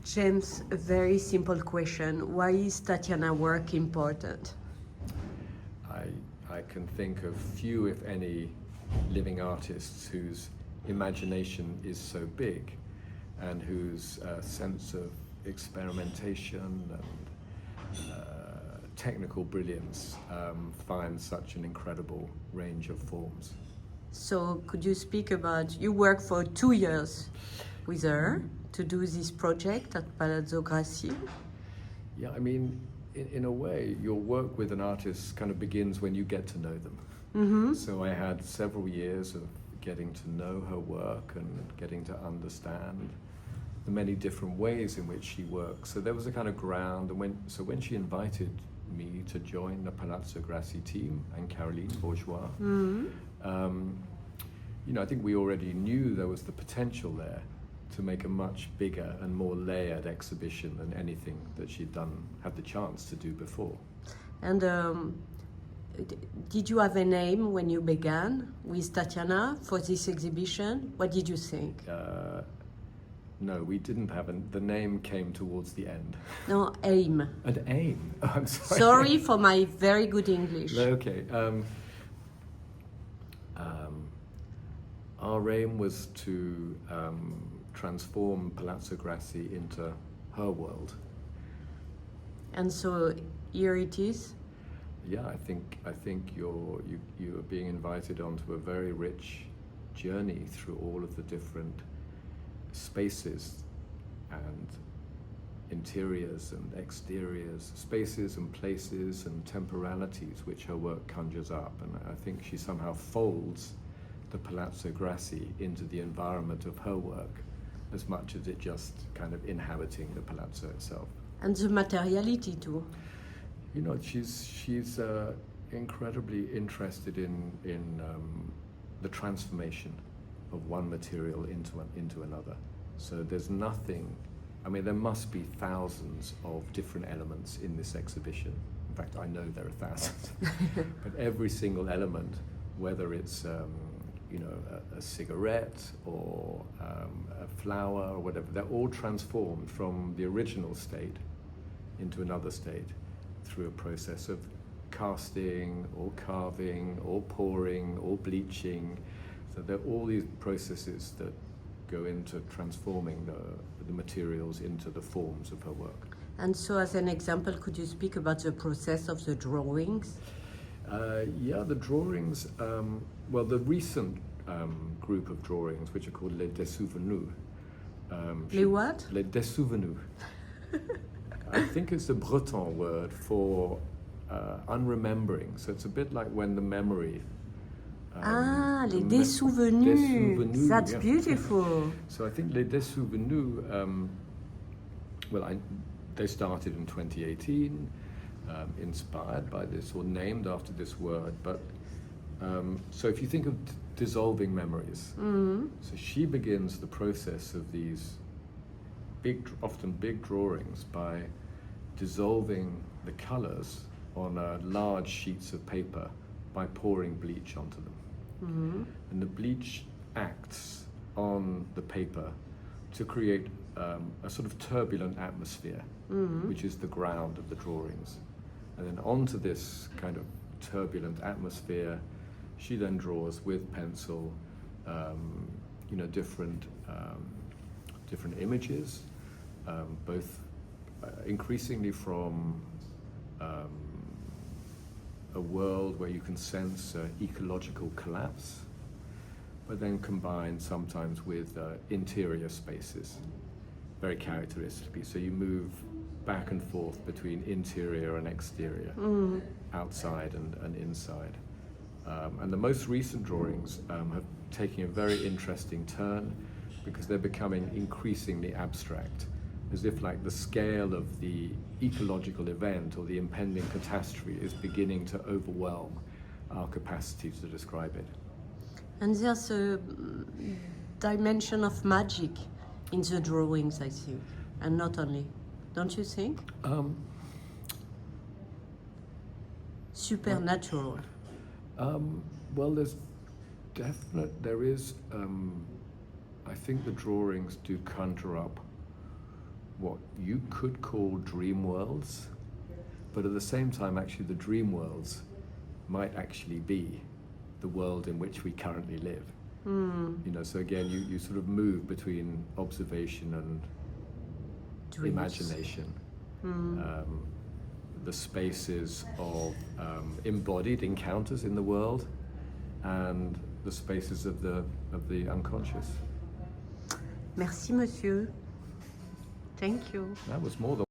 James, a very simple question. Why is Tatiana work important? I can think of few, if any, living artists whose imagination is so big and whose sense of experimentation and technical brilliance finds such an incredible range of forms. So could you speak about, you worked for 2 years with her to do this project at Palazzo Grassi? Yeah, I mean, in a way, your work with an artist kind of begins when you get to know them. Mm-hmm. So I had several years of getting to know her work and getting to understand the many different ways in which she works. So there was a kind of ground, and when she invited me to join the Palazzo Grassi team and Caroline Bourgeois, I think we already knew there was the potential there to make a much bigger and more layered exhibition than anything that she'd had the chance to do before. And did you have a name when you began with Tatiana for this exhibition? What did you think? No, we didn't have the name came towards the end. No, aim. An aim? Oh, I'm sorry. Sorry for my very good English. Okay. Our aim was to transform Palazzo Grassi into her world. And so here it is. Yeah, I think you are being invited onto a very rich journey through all of the different spaces and interiors and exteriors, spaces and places and temporalities which her work conjures up. And I think she somehow folds the Palazzo Grassi into the environment of her work as much as it just kind of inhabiting the palazzo itself. And the materiality too. She's incredibly interested in the transformation of one material into another. So there's nothing. I mean, there must be thousands of different elements in this exhibition. In fact, I know there are thousands. But every single element, whether it's a cigarette or a flower or whatever, they're all transformed from the original state into another state through a process of casting or carving or pouring or bleaching. So there are all these processes that go into transforming the materials into the forms of her work. And so as an example, could you speak about the process of the drawings? The drawings, the recent group of drawings, which are called les dessouvenus. Les what? Les dessouvenus. I think it's a Breton word for unremembering. So it's a bit like when the memory. Les dessouvenus. That's beautiful. So I think les dessouvenus, they started in 2018, inspired by this or named after this word. But so if you think of dissolving memories, so she begins the process of these often big drawings by dissolving the colors on large sheets of paper by pouring bleach onto them. And the bleach acts on the paper to create a sort of turbulent atmosphere, which is the ground of the drawings. And then onto this kind of turbulent atmosphere, she then draws with pencil, different images, both increasingly from a world where you can sense ecological collapse, but then combined sometimes with interior spaces, very characteristically. So you move back and forth between interior and exterior, outside and inside. And the most recent drawings have taken a very interesting turn because they're becoming increasingly abstract, as if like the scale of the ecological event or the impending catastrophe is beginning to overwhelm our capacity to describe it. And there's a dimension of magic in the drawings, I think, and not only. Don't you think? Supernatural. There is, I think the drawings do conjure up what you could call dream worlds, but at the same time, actually, the dream worlds might actually be the world in which we currently live. You know, so again, you sort of move between observation and Dreams. imagination. The spaces of embodied encounters in the world and the spaces of the unconscious. Merci, monsieur. Thank you. That was more than